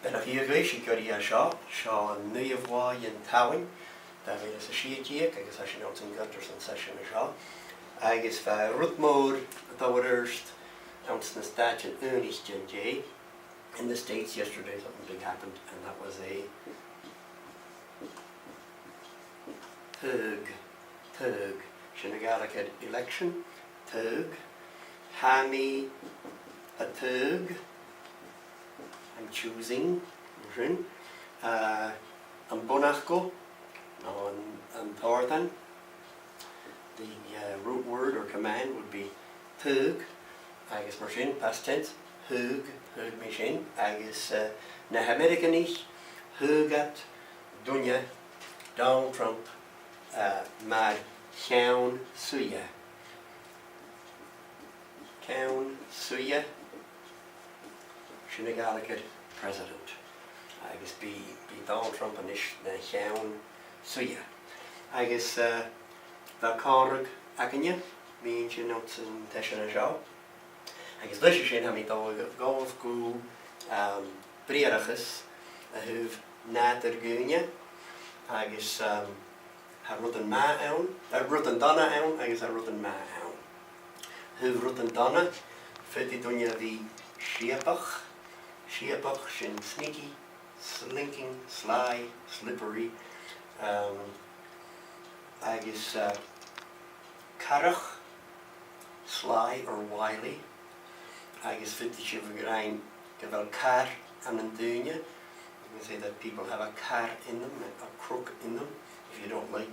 Ben a híagréis I gyrru a seo nuamhhain Dhaoine, da bhfuil is a siadíag, agus a sin out an gunters an session a seo. Agus bheit rudmór dáirst out na Stáit Unis in the States yesterday. Something big happened, and that was a taghadh, sin a Gaelic election, taghadh, Hami a taghadh, I'm choosing, an bunachgo, an taghadh. The root word or command would be taghadh, agus mar sin, past tense, thug me sin, agus na Americanich, thugat, duine, Donald Trump, mar ceann suya. Ceann suya, sin a Gaelic president. Agus be Donald Trump an is na ceann suya. Agus the córaigh aginne, mín sin out an teisina seo. Agus leis sin ha mi gáibh go briathrachas a thuh Nadur Dhaoine, agus ha rud an ma ann, rud an dana ann, agus a rud an ma ann. Thuh rud an dana, fidi duine bhí siapach sin sneaky, slinking, sly, slippery, agus carach, sly or wily. Agus fiti si bhrein go bhfuil car an an duine. You can say that people have a car in them, a crook in them. If you don't like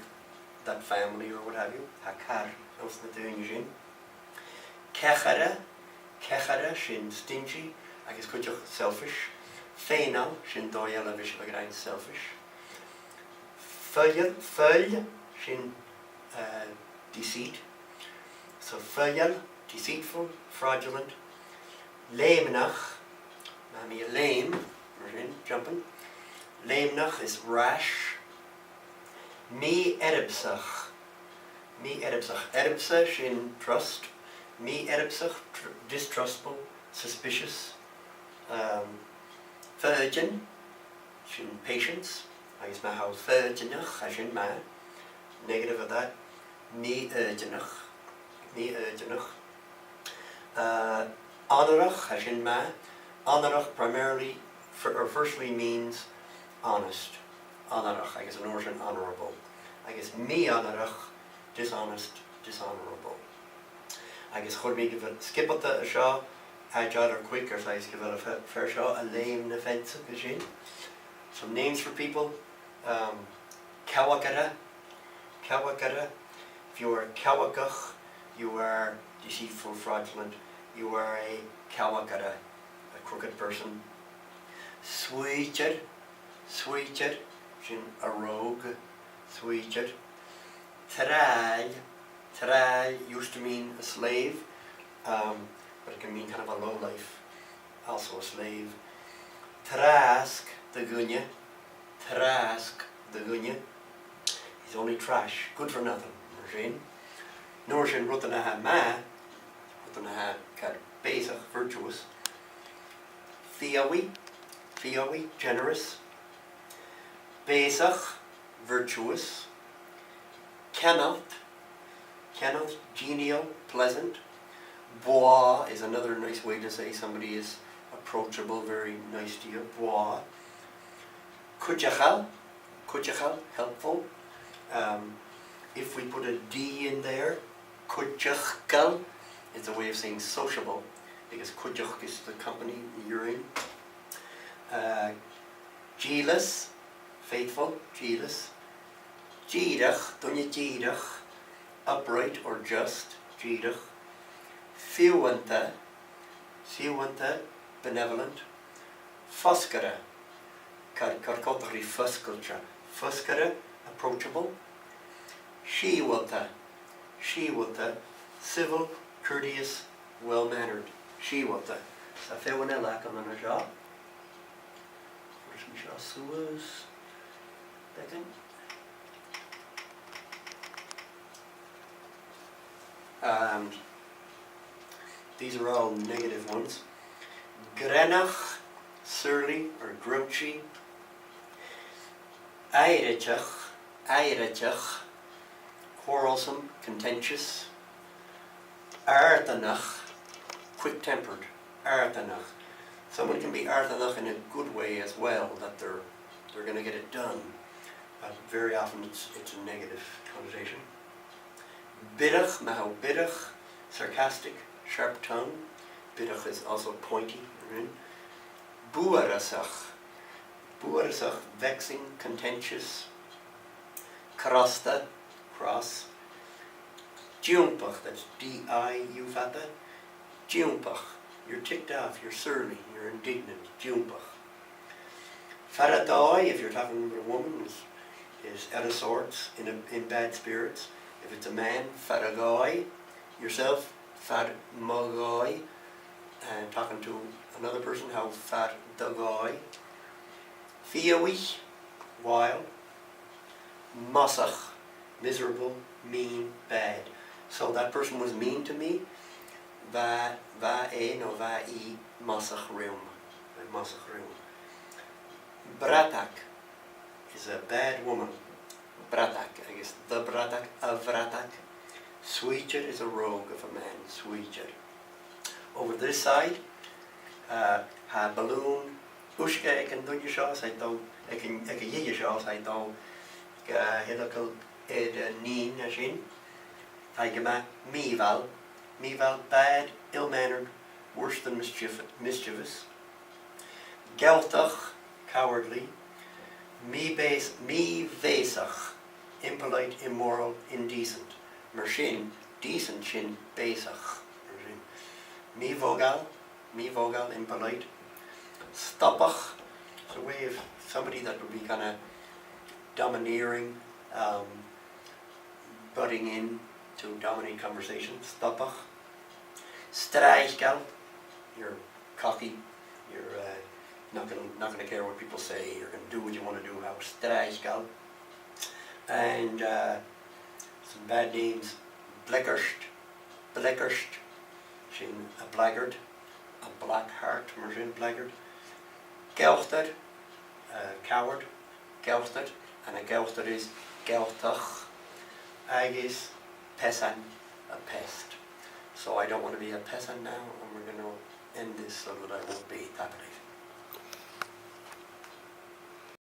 that family or what have you, a car aus na duine sin. Cechara sin stingy, agus cuideach selfish. Féinal sin dóial bhís bhrein selfish. Foiil sin deceit. So foiil, deceitful, fraudulent. Léimnach, mami a lame, jumping. Léimnach is rash. Mi erbsach. Erbsa sin trust. Mi erbsach, distrustful, suspicious. Virgin, sin patience. I guess ma how virginach, I sin ma. Negative of that. Mi urginach. Honorach, as in ma. Honorach primarily, or firstly means honest. Honorach, I guess an origin honorable. I guess mi honorach, dishonest, dishonorable. I guess chud me give it skip at the shaw, agile or quick, or I give it a fair shaw, a lame offensive machine. Some names for people. Kawakara. If you are kawakach, you are deceitful, fraudulent. You are a kawakara, a crooked person. Sweeter, a rogue, sweeter. Taghadh used to mean a slave, but it can mean kind of a low life, also a slave. Trask, the gunye. He's only trash, good for nothing. Norshin rutanaha ma. Basic, virtuous. Theowy, generous. Basic, virtuous. Canain, genial, pleasant. Bois is another nice way to say somebody is approachable, very nice to you. Bois. Cúteachal, helpful. If we put a D in there, cúteachcal, it's a way of saying sociable, because cúteach is the company you're in. Jealous, faithful, jealous. Díreach, dunne díreach, upright or just, díreach. Fiúanta, benevolent. Foscara, carcotari fusculture. Foscara, approachable. Síwalta, civil, courteous, well-mannered. Síwalta. Sa féwana lach an an job. Where's my shot? Suas. Second. These are all negative ones. Grenach, surly or grouchy. Airitach, quarrelsome, contentious. Artanach, quick-tempered. Artanach. Someone can be artanach in a good way as well, that they're going to get it done. Very often it's a negative connotation. Bidach, maho bidach, sarcastic, sharp tongue. Bidach is also pointy. Buarasach, vexing, contentious. Krasta, cross. Diumpach, that's D-I-U-fata. Diumpach, you're ticked off, you're surly, you're indignant. Diumpach. Faradai, if you're talking about a woman, is out of sorts, in bad spirits. If it's a man, faragai, yourself, fadmagai, and talking to another person, how fadagai. Fiawi, wild. Masach, miserable, mean, bad. So that person was mean to me. Va i masach reum. Bratak is a bad woman. Bratak, I guess the bratak, a vratak. Sweeter is a rogue of a man. Sweeter. Over this side, ha balloon. Ushka ekan dunye shas I do. Ekan yeye shas I do. Hidakal ed neen ashin. Haigama mival. Mival bad, ill-mannered, worse than mischievous. Geltach, cowardly. Mi vesach, impolite, immoral, indecent. Mershin, decent shin, besach. Mi vogal, impolite. Stoppach, it's a way of somebody that would be kind of domineering, butting in to dominate conversation. Stoppach. Strijgal, you're cocky, you're not gonna care what people say, you're gonna do what you want to do. How strijgal. And some bad names. Blekkerst, shin a blackguard, a black heart, mershin blackguard. Gelchtad, coward, gelchtad, and a gelchtad is geltach. Agus, pesan, a pest. So I don't want to be a peasant now, and we're going to end this so that I won't be taghadh.